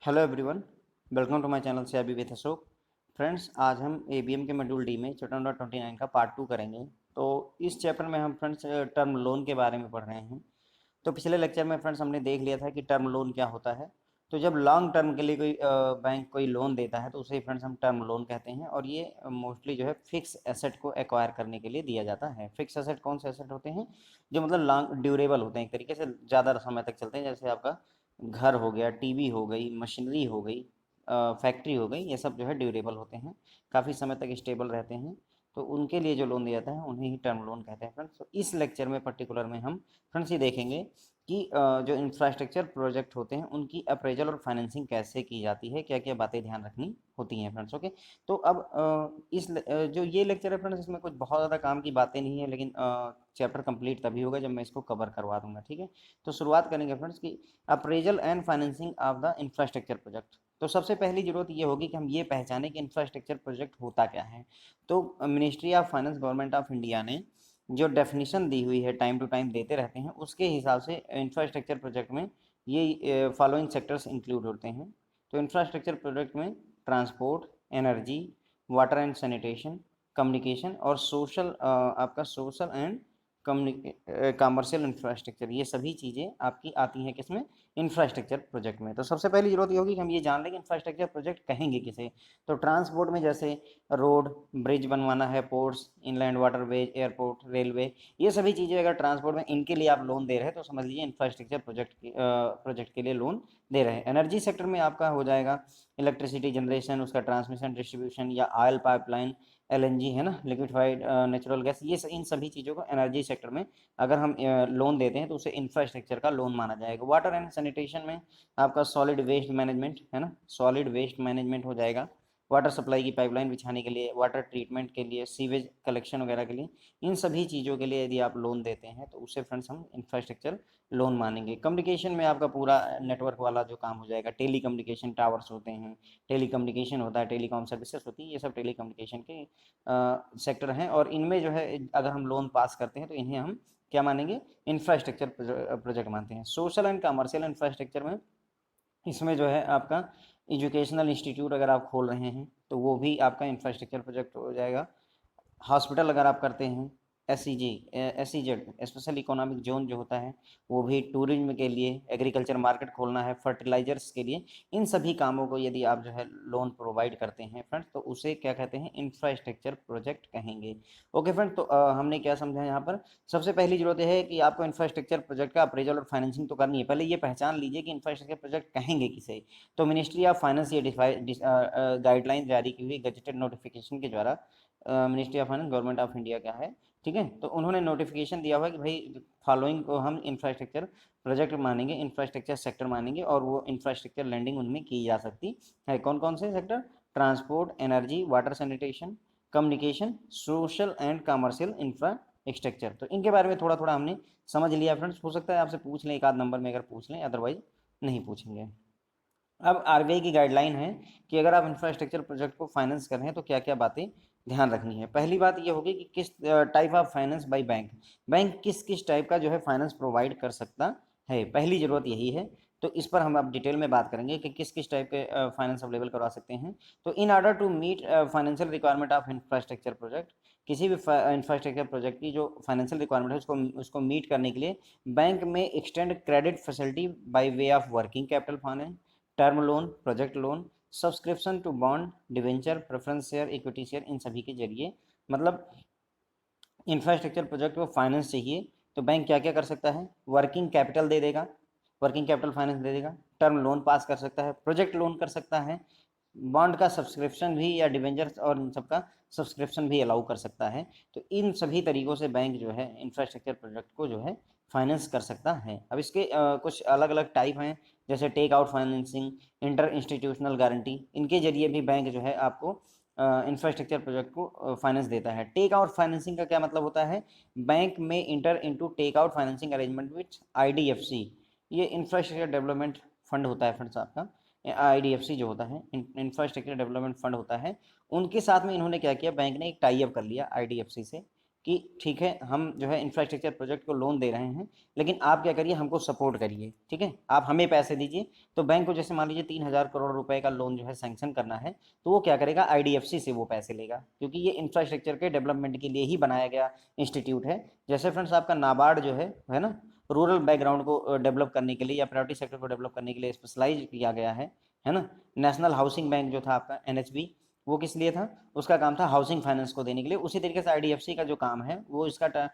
Hello everyone, welcome to my channel से अभी with Ashok. Friends, आज हम एबीएम के मॉड्यूल डी में चैप्टर नंबर 29 का पार्ट 2 करेंगे। तो इस चैप्टर में हम फ्रेंड्स टर्म लोन के बारे में पढ़ रहे हैं। तो पिछले लेक्चर में फ्रेंड्स हमने देख लिया था कि टर्म लोन क्या होता है। तो जब लॉन्ग टर्म के लिए कोई बैंक कोई लोन देता है तो उसे फ्रेंड्स हम टर्म लोन कहते हैं, और ये मोस्टली जो है फिक्स एसेट को एक्वायर करने के लिए दिया जाता है। फिक्स एसेट कौन से एसेट होते हैं? जो मतलब लॉन्ग ड्यूरेबल होते हैं, एक तरीके से ज़्यादा समय तक चलते हैं। जैसे आपका घर हो गया, टीवी हो गई, मशीनरी हो गई, फैक्ट्री हो गई, ये सब जो है ड्यूरेबल होते हैं, काफ़ी समय तक स्टेबल रहते हैं। तो उनके लिए जो लोन दिया जाता है उन्हें ही टर्म लोन कहते हैं फ्रेंड्स। तो इस लेक्चर में पर्टिकुलर में हम फ्रेंड्स ये देखेंगे कि जो इंफ्रास्ट्रक्चर प्रोजेक्ट होते हैं उनकी अप्रेजल और फाइनेंसिंग कैसे की जाती है, क्या क्या बातें ध्यान रखनी होती हैं फ्रेंड्स। ओके, तो अब जो ये लेक्चर है फ्रेंड्स, इसमें कुछ बहुत ज़्यादा काम की बातें नहीं है, लेकिन चैप्टर कंप्लीट तभी होगा जब मैं इसको कवर करवा दूंगा। ठीक है, तो शुरुआत करेंगे फ्रेंड्स की appraisal and financing of the infrastructure project. तो सबसे पहली जरूरत ये होगी कि हम ये पहचानें कि इंफ्रास्ट्रक्चर प्रोजेक्ट होता क्या है। तो ministry of finance, government of India ने जो डेफिनेशन दी हुई है, टाइम टू टाइम देते रहते हैं, उसके हिसाब से इंफ्रास्ट्रक्चर प्रोजेक्ट में ये फॉलोइंग सेक्टर्स इंक्लूड होते हैं। तो इंफ्रास्ट्रक्चर प्रोजेक्ट में transport, energy, water and sanitation, communication और सोशल, आपका सोशल एंड कमर्शियल इंफ्रास्ट्रक्चर, ये सभी चीज़ें आपकी आती हैं किसमें? इंफ्रास्ट्रक्चर प्रोजेक्ट में। तो सबसे पहली जरूरत ये होगी कि हम ये जान लें कि इंफ्रास्ट्रक्चर प्रोजेक्ट कहेंगे किसे। तो ट्रांसपोर्ट में जैसे रोड, ब्रिज बनवाना है, ports, inland waterways, airport, railway, ये सभी चीज़ें अगर ट्रांसपोर्ट में इनके लिए आप लोन दे रहे हैं तो समझ लीजिए इंफ्रास्ट्रक्चर प्रोजेक्ट के लिए लोन दे रहे हैं। एनर्जी सेक्टर में आपका हो जाएगा इलेक्ट्रिसिटी जनरेशन, उसका ट्रांसमिशन, डिस्ट्रीब्यूशन, या ऑयल पाइपलाइन, एलएनजी है ना, लिक्विफाइड नेचुरल गैस, ये इन सभी चीज़ों को एनर्जी सेक्टर में अगर हम लोन देते हैं तो उसे इंफ्रास्ट्रक्चर का लोन माना जाएगा। वाटर एंड सैनिटेशन में आपका सॉलिड वेस्ट मैनेजमेंट है ना, सॉलिड वेस्ट मैनेजमेंट हो जाएगा। वाटर सप्लाई की पाइपलाइन बिछाने के लिए, वाटर ट्रीटमेंट के लिए, सीवेज कलेक्शन वगैरह के लिए, इन सभी चीज़ों के लिए यदि आप लोन देते हैं तो उसे फ्रेंड्स हम इंफ्रास्ट्रक्चर लोन मानेंगे। कम्युनिकेशन में आपका पूरा नेटवर्क वाला जो काम हो जाएगा, टेली कम्युनिकेशन टावर्स होते हैं, टेली कम्युनिकेशन होता है, टेलीकॉम सर्विसेज होती है, ये सब टेली कम्युनिकेशन के सेक्टर हैं। और इनमें जो है अगर हम लोन पास करते हैं तो इन्हें हम क्या मानेंगे? इंफ्रास्ट्रक्चर प्रोजेक्ट मानते हैं। सोशल एंड कमर्शियल इंफ्रास्ट्रक्चर में इसमें जो है आपका एजुकेशनल इंस्टीट्यूट अगर आप खोल रहे हैं तो वो भी आपका इंफ्रास्ट्रक्चर प्रोजेक्ट हो जाएगा। हॉस्पिटल अगर आप करते हैं, SEZ स्पेशल इकोनॉमिक जोन जो होता है, वो भी टूरिज्म के लिए, एग्रीकल्चर मार्केट खोलना है, फर्टिलाइजर्स के लिए, इन सभी कामों को यदि आप जो है लोन प्रोवाइड करते हैं फ्रेंड्स तो उसे क्या कहते हैं? इंफ्रास्ट्रक्चर प्रोजेक्ट कहेंगे। ओके फ्रेंड्स, तो हमने क्या समझा यहाँ पर? सबसे पहली जरूरत है कि आपको इंफ्रास्ट्रक्चर प्रोजेक्ट का अप्रेजल और फाइनेंसिंग तो करनी है। पहले ये पहचान लीजिए कि इंफ्रास्ट्रक्चर प्रोजेक्ट कहेंगे किसे। तो मिनिस्ट्री ऑफ फाइनेंस ये गाइडलाइन जारी की हुई गजेटेड नोटिफिकेशन के द्वारा, ministry of finance, government of India क्या है, ठीक है, तो उन्होंने नोटिफिकेशन दिया हुआ है कि भाई फॉलोइंग को हम इंफ्रास्ट्रक्चर प्रोजेक्ट मानेंगे, इंफ्रास्ट्रक्चर सेक्टर मानेंगे, और वो इंफ्रास्ट्रक्चर लैंडिंग उनमें की जा सकती है। कौन कौन से sector? Transport, energy, water sanitation, communication, social and commercial infrastructure. तो इनके बारे में थोड़ा थोड़ा हमने समझ लिया फ्रेंड्स। हो सकता है आपसे पूछ लें, एक आध नंबर में अगर पूछ लें, अदरवाइज नहीं पूछेंगे। अब आरबीआई की गाइडलाइन है कि अगर आप इंफ्रास्ट्रक्चर प्रोजेक्ट को फाइनेंस कर रहे हैं तो क्या क्या बातें ध्यान रखनी है। पहली बात ये होगी कि किस type of finance by bank, bank किस किस टाइप का जो है फाइनेंस प्रोवाइड कर सकता है, पहली ज़रूरत यही है। तो इस पर हम अब डिटेल में बात करेंगे कि किस किस टाइप के फाइनेंस अवेलेबल करवा सकते हैं। तो in order to meet financial requirement of infrastructure project, किसी भी इंफ्रास्ट्रक्चर प्रोजेक्ट की जो फाइनेंशियल रिक्वायरमेंट है उसको उसको मीट करने के लिए बैंक में extend credit facility by way of working capital finance, term loan, project loan, subscription to bond, debenture, preference share, equity share, इन सभी के जरिए, मतलब इंफ्रास्ट्रक्चर प्रोजेक्ट को फाइनेंस चाहिए तो बैंक क्या क्या कर सकता है? वर्किंग कैपिटल दे देगा, वर्किंग कैपिटल फाइनेंस दे देगा, टर्म लोन पास कर सकता है, प्रोजेक्ट लोन कर सकता है, बॉन्ड का सब्सक्रिप्शन भी या डिवेंचर और इन सब का सब्सक्रिप्शन भी अलाउ कर सकता है। तो इन सभी तरीक़ों से बैंक जो है इंफ्रास्ट्रक्चर प्रोजेक्ट को जो है फाइनेंस कर सकता है। अब इसके कुछ अलग अलग टाइप हैं, जैसे take out financing, inter institutional guarantee, इनके जरिए भी बैंक जो है आपको इंफ्रास्ट्रक्चर प्रोजेक्ट को फाइनेंस देता है। टेक आउट फाइनेंसिंग का क्या मतलब होता है? बैंक में inter into take out financing arrangement with IDFC, ये इंफ्रास्ट्रक्चर डेवलपमेंट फंड होता है फ्रेंड्स आपका। IDFC जो होता है, इंफ्रास्ट्रक्चर डेवलपमेंट फंड होता है, उनके साथ में इन्होंने क्या किया, बैंक ने एक टाई अप कर लिया IDFC से कि ठीक है हम जो है इंफ्रास्ट्रक्चर प्रोजेक्ट को लोन दे रहे हैं, लेकिन आप क्या करिए, हमको सपोर्ट करिए, ठीक है, आप हमें पैसे दीजिए। तो बैंक को जैसे मान लीजिए 3,000 करोड़ रुपए का लोन जो है सैंक्शन करना है, तो वो क्या करेगा, आईडीएफसी से वो पैसे लेगा, क्योंकि ये इंफ्रास्ट्रक्चर के डेवलपमेंट के लिए ही बनाया गया इंस्टीट्यूट है। जैसे फ्रेंड्स आपका नाबार्ड जो है ना, रूरल बैकग्राउंड को डेवलप करने के लिए या प्राइवेट सेक्टर को डेवलप करने के लिए स्पेशलाइज किया गया है ना। नेशनल हाउसिंग बैंक जो था आपका एनएचबी, वो किस लिए था, उसका काम था हाउसिंग फाइनेंस को देने के लिए। उसी तरीके से आईडीएफसी का जो काम है वो इसका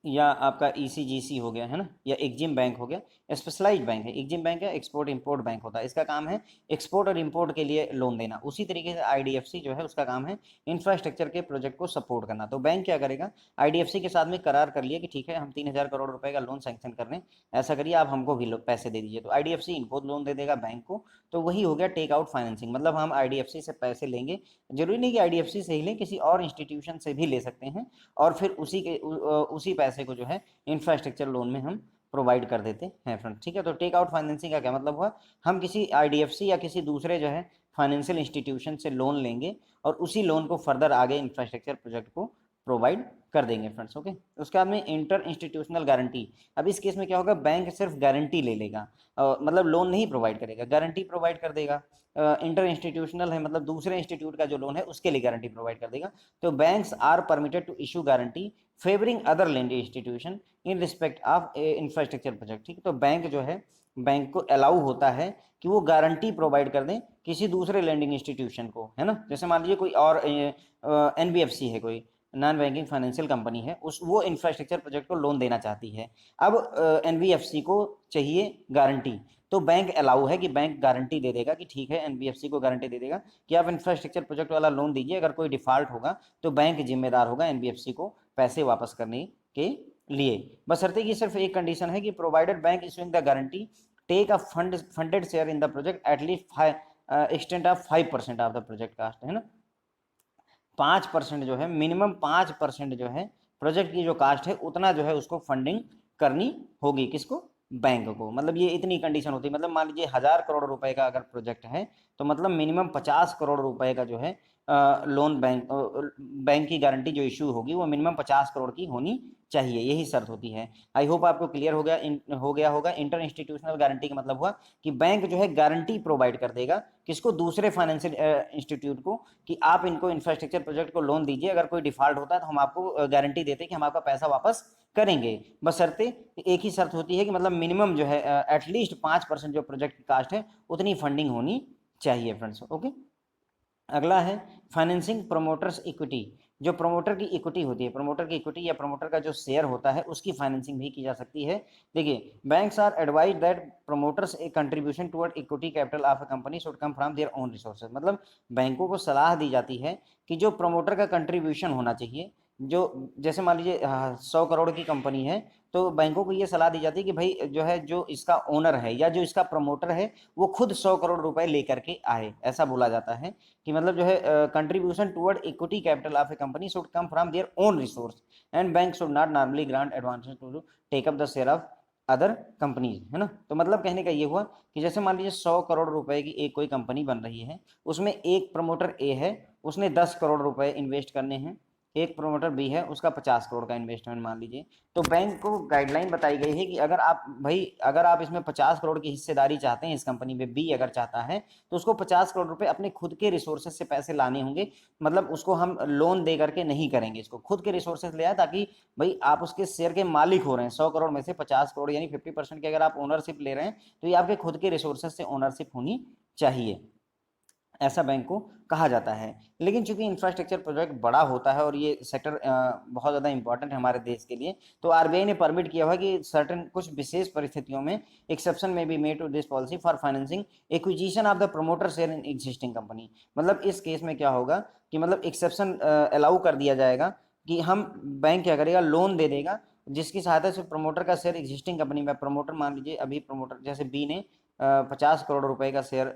या आपका ईसीजीसी हो गया है ना, या एग्जिम बैंक हो गया, स्पेशलाइज्ड बैंक है। एग्जिम बैंक है, एक्सपोर्ट इंपोर्ट बैंक होता है, इसका काम है एक्सपोर्ट और इंपोर्ट के लिए लोन देना। उसी तरीके से आईडीएफसी जो है उसका काम है इंफ्रास्ट्रक्चर के प्रोजेक्ट को सपोर्ट करना। तो बैंक क्या करेगा, आईडीएफसी के साथ में करार कर लिया कि ठीक है हम 3,000 करोड़ रुपए का लोन सैंक्शन कर रहे हैं, ऐसा करिए आप हमको भी पैसे दे दीजिए। तो आईडीएफसी इनको लोन दे देगा बैंक को। तो वही हो गया टेक आउट फाइनेंसिंग, मतलब हम आईडीएफसी से पैसे लेंगे, जरूरी नहीं कि आईडीएफसी से ही लें, किसी और इंस्टीट्यूशन से भी ले सकते हैं, और फिर उसी पैसे को जो है इंफ्रास्ट्रक्चर लोन में हम प्रोवाइड कर देते हैं फ्रेंड्स, ठीक है। तो टेक आउट फाइनेंसिंग का क्या मतलब हुआ, हम किसी आईडीएफसी या किसी दूसरे जो है फाइनेंशियल इंस्टीट्यूशन से लोन लेंगे और उसी लोन को फर्दर आगे इंफ्रास्ट्रक्चर प्रोजेक्ट को प्रोवाइड कर देंगे फ्रेंड्स, ओके। उसके बाद में इंटर इंस्टीट्यूशनल गारंटी। अब इस केस में क्या होगा, बैंक सिर्फ गारंटी ले लेगा, मतलब लोन नहीं प्रोवाइड करेगा, गारंटी प्रोवाइड कर देगा। इंटर इंस्टीट्यूशनल है मतलब दूसरे इंस्टीट्यूट का जो लोन है उसके लिए गारंटी प्रोवाइड कर देगा। तो banks are permitted to issue guarantee favouring other lending institution in respect of infrastructure project, ठीक है। तो बैंक जो है, बैंक को अलाउ होता है कि वो गारंटी प्रोवाइड कर दें किसी दूसरे लैंडिंग इंस्टीट्यूशन को, है ना। जैसे मान लीजिए कोई और एनबीएफसी है, कोई नॉन बैंकिंग फाइनेंशियल कंपनी है, उस वो इंफ्रास्ट्रक्चर प्रोजेक्ट को लोन देना चाहती है। अब एनबीएफसी को चाहिए गारंटी, तो बैंक अलाउ है कि बैंक गारंटी दे देगा कि ठीक है, एनबीएफसी को गारंटी दे देगा कि आप इंफ्रास्ट्रक्चर प्रोजेक्ट वाला लोन दीजिए, अगर कोई डिफॉल्ट होगा तो बैंक जिम्मेदार होगा एनबीएफसी को पैसे वापस करने के लिए। बशर्ते कि सिर्फ एक कंडीशन है कि provided bank issuing the guarantee take a funded share in the project at least extent of 5% of the project cost, है ना। 5% जो है, मिनिमम 5% जो है प्रोजेक्ट की जो कास्ट है उतना जो है उसको फंडिंग करनी होगी, किसको, बैंक को। मतलब ये इतनी कंडीशन होती है, मतलब मान लीजिए 1,000 करोड़ रुपए का अगर प्रोजेक्ट है तो मतलब मिनिमम 50 करोड़ रुपए का जो है लोन बैंक की गारंटी जो इशू होगी वो मिनिमम 50 करोड़ की होनी चाहिए, यही शर्त होती है। आई होप आपको क्लियर हो गया होगा। इंटर इंस्टीट्यूशनल गारंटी का मतलब हुआ कि बैंक जो है गारंटी प्रोवाइड कर देगा किसको, दूसरे फाइनेंशियल इंस्टीट्यूट को, कि आप इनको इंफ्रास्ट्रक्चर प्रोजेक्ट को लोन दीजिए, अगर कोई डिफॉल्ट होता है तो हम आपको गारंटी देते हैं कि हम आपका पैसा वापस करेंगे। बशर्ते एक ही शर्त होती है कि मतलब मिनिमम जो है एटलीस्ट 5% जो प्रोजेक्ट की कास्ट है उतनी फंडिंग होनी चाहिए फ्रेंड्स, ओके। अगला है फाइनेंसिंग प्रोमोटर्स इक्विटी। जो प्रोमोटर की इक्विटी होती है, प्रोमोटर की इक्विटी या प्रोमोटर का जो शेयर होता है उसकी फाइनेंसिंग भी की जा सकती है। देखिए, banks are advise that promoters a contribution toward equity capital of a company should come from their own resources. मतलब बैंकों को सलाह दी जाती है कि जो प्रोमोटर का कंट्रीब्यूशन होना चाहिए, जो जैसे मान लीजिए 100 करोड़ की कंपनी है, तो बैंकों को ये सलाह दी जाती है कि भाई जो है, जो इसका ओनर है या जो इसका प्रमोटर है वो खुद 100 करोड़ रुपए लेकर के आए, ऐसा बोला जाता है कि मतलब जो है contribution toward equity capital of a company should come from their own resource and bank should not normally grant advances to take up the share of other companies, है ना। तो मतलब कहने का ये हुआ कि जैसे मान लीजिए 100 करोड़ रुपए की एक कोई कंपनी बन रही है, उसमें एक प्रमोटर ए है, उसने 10 करोड़ रुपए इन्वेस्ट करने हैं, एक प्रोमोटर बी है, उसका 50 करोड़ का इन्वेस्टमेंट मान लीजिए। तो बैंक को गाइडलाइन बताई गई है कि अगर आप भाई, अगर आप इसमें 50 करोड़ की हिस्सेदारी चाहते हैं इस कंपनी में, बी अगर चाहता है तो उसको 50 करोड़ रुपए अपने खुद के रिसोर्सेज से पैसे लाने होंगे। मतलब उसको हम लोन दे करके नहीं करेंगे, इसको खुद के रिसोर्सेज ले आए, ताकि भाई आप उसके शेयर के मालिक हो रहे हैं। 100 करोड़ में से 50 करोड़ यानी 50% की अगर आप ओनरशिप ले रहे हैं तो ये आपके खुद के रिसोर्सेज से ओनरशिप होनी चाहिए, ऐसा बैंक को कहा जाता है। लेकिन चूंकि इंफ्रास्ट्रक्चर प्रोजेक्ट बड़ा होता है और ये सेक्टर बहुत ज़्यादा इंपॉर्टेंट है हमारे देश के लिए, तो आरबीआई ने परमिट किया हुआ कि सर्टेन कुछ विशेष परिस्थितियों में एक्सेप्शन में be made to this policy for financing acquisition of the promoter share in existing company. मतलब इस केस में क्या होगा कि मतलब एक्सेप्शन अलाउ कर दिया जाएगा कि हम, बैंक क्या करेगा, लोन दे देगा जिसकी सहायता से प्रमोटर का शेयर एग्जिस्टिंग कंपनी में, प्रमोटर मान लीजिए अभी प्रमोटर जैसे बी ने 50 करोड़ रुपए का शेयर,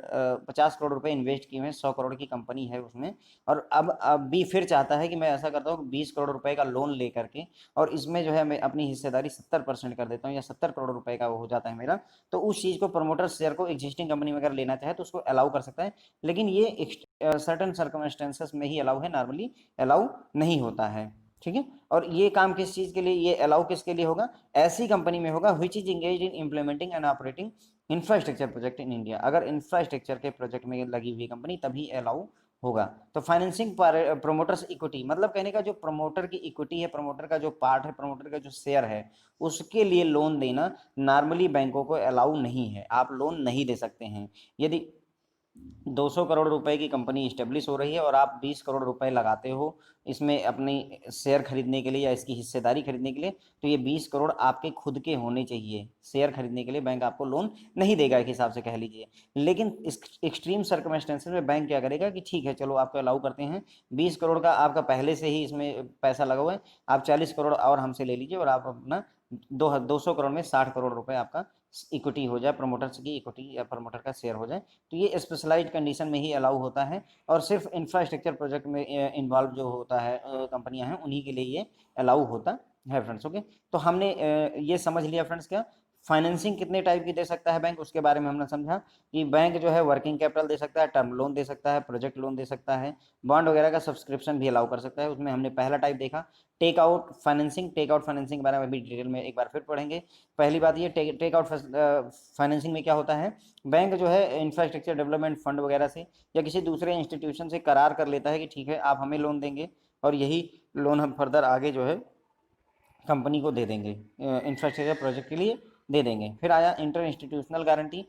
50 करोड़ रुपए इन्वेस्ट किए हैं, 100 करोड़ की कंपनी है उसमें, और अब बी फिर चाहता है कि मैं ऐसा करता हूँ 20 करोड़ रुपए का लोन ले करके और इसमें जो है मैं अपनी हिस्सेदारी 70% कर देता हूँ या 70 करोड़ रुपए का वो हो जाता है मेरा। तो उस चीज़ को, प्रमोटर शेयर को एग्जिस्टिंग कंपनी में अगर लेना चाहे तो उसको अलाउ कर सकता है, लेकिन ये सर्टन सर्कमस्टेंसेस में ही अलाउ है, नॉर्मली अलाउ नहीं होता है, ठीक है। और ये काम किस चीज़ के लिए, ये अलाउ किसके लिए होगा, ऐसी कंपनी में होगा which is engage in implementing and operating infrastructure project in India. अगर इंफ्रास्ट्रक्चर के प्रोजेक्ट में लगी हुई कंपनी तभी अलाउ होगा। तो फाइनेंसिंग प्रोमोटर्स इक्विटी, मतलब कहने का जो प्रमोटर की इक्विटी है, प्रमोटर का जो पार्ट है, प्रमोटर का जो शेयर है, उसके लिए लोन देना नॉर्मली बैंकों को अलाउ नहीं है। आप लोन नहीं दे सकते हैं। यदि 200 करोड़ रुपए की कंपनी इस्टेब्लिश हो रही है और आप 20 करोड़ रुपए लगाते हो इसमें अपनी शेयर खरीदने के लिए या इसकी हिस्सेदारी खरीदने के लिए, तो ये 20 करोड़ आपके खुद के होने चाहिए। शेयर खरीदने के लिए बैंक आपको लोन नहीं देगा एक हिसाब से कह लीजिए। लेकिन इस एक्सट्रीम सर्कमस्टेंसेस में बैंक क्या करेगा कि ठीक है चलो आपको अलाउ करते हैं, 20 करोड़ का आपका पहले से ही इसमें पैसा लगा हुआ है, आप 40 करोड़ और हमसे ले लीजिए और आप अपना 200 करोड़ में 60 करोड़ रुपए आपका इक्विटी हो जाए, प्रमोटर्स की इक्विटी या प्रमोटर का शेयर हो जाए। तो ये स्पेशलाइज्ड कंडीशन में ही अलाउ होता है और सिर्फ इंफ्रास्ट्रक्चर प्रोजेक्ट में इन्वॉल्व जो होता है कंपनियां हैं उन्हीं के लिए ये अलाउ होता है फ्रेंड्स। ओके, तो हमने ये समझ लिया फ्रेंड्स क्या फाइनेंसिंग कितने टाइप की दे सकता है बैंक, उसके बारे में हमने समझा कि बैंक जो है वर्किंग कैपिटल दे सकता है, टर्म लोन दे सकता है, प्रोजेक्ट लोन दे सकता है, बॉन्ड वगैरह का सब्सक्रिप्शन भी अलाउ कर सकता है। उसमें हमने पहला टाइप देखा take out financing. Take out financing के बारे में भी डिटेल में एक बार फिर पढ़ेंगे। पहली बात ये टेक आउट फाइनेंसिंग में क्या होता है, बैंक जो है इंफ्रास्ट्रक्चर डेवलपमेंट फंड वगैरह से या किसी दूसरे इंस्टीट्यूशन से करार कर लेता है कि ठीक है आप हमें लोन देंगे और यही लोन हम फर्दर आगे जो है कंपनी को दे देंगे, इंफ्रास्ट्रक्चर प्रोजेक्ट के लिए दे देंगे। फिर आया इंटर इंस्टीट्यूशनल गारंटी।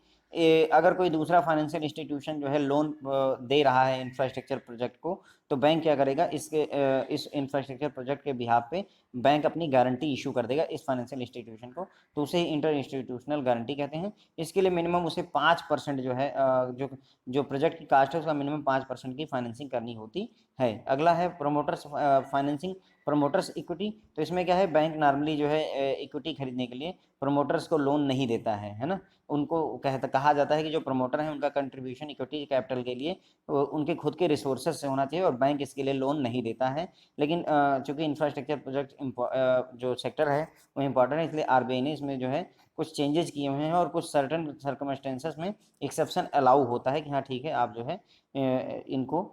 अगर कोई दूसरा फाइनेंशियल इंस्टीट्यूशन जो है लोन दे रहा है इंफ्रास्ट्रक्चर प्रोजेक्ट को, तो बैंक क्या करेगा, इस इंफ्रास्ट्रक्चर प्रोजेक्ट के बिहाफ पे बैंक अपनी गारंटी इशू कर देगा इस फाइनेंशियल इंस्टीट्यूशन को, तो उसे इंटर इंस्टीट्यूशनल गारंटी कहते हैं। इसके लिए मिनिमम उसे 5% जो है जो जो प्रोजेक्ट की कास्ट है उसका मिनिमम 5% की फाइनेंसिंग करनी होती है। अगला है प्रोमोटर्स फाइनेंसिंग, प्रमोटर्स इक्विटी। तो इसमें क्या है, बैंक नॉर्मली जो है इक्विटी खरीदने के लिए प्रमोटर्स को लोन नहीं देता है ना। उनको कहा जाता है कि जो प्रमोटर है उनका कंट्रीब्यूशन इक्विटी कैपिटल के लिए उनके खुद के रिसोर्सेज से होना चाहिए और बैंक इसके लिए लोन नहीं देता है। लेकिन चूंकि इंफ्रास्ट्रक्चर प्रोजेक्ट जो सेक्टर है वो इम्पोर्टेंट है, इसलिए आरबीआई ने इसमें जो है कुछ चेंजेस किए हुए हैं और कुछ सर्टन सर्कमस्टेंसेस में एक्सेप्शन अलाउ होता है कि हाँ ठीक है आप जो है इनको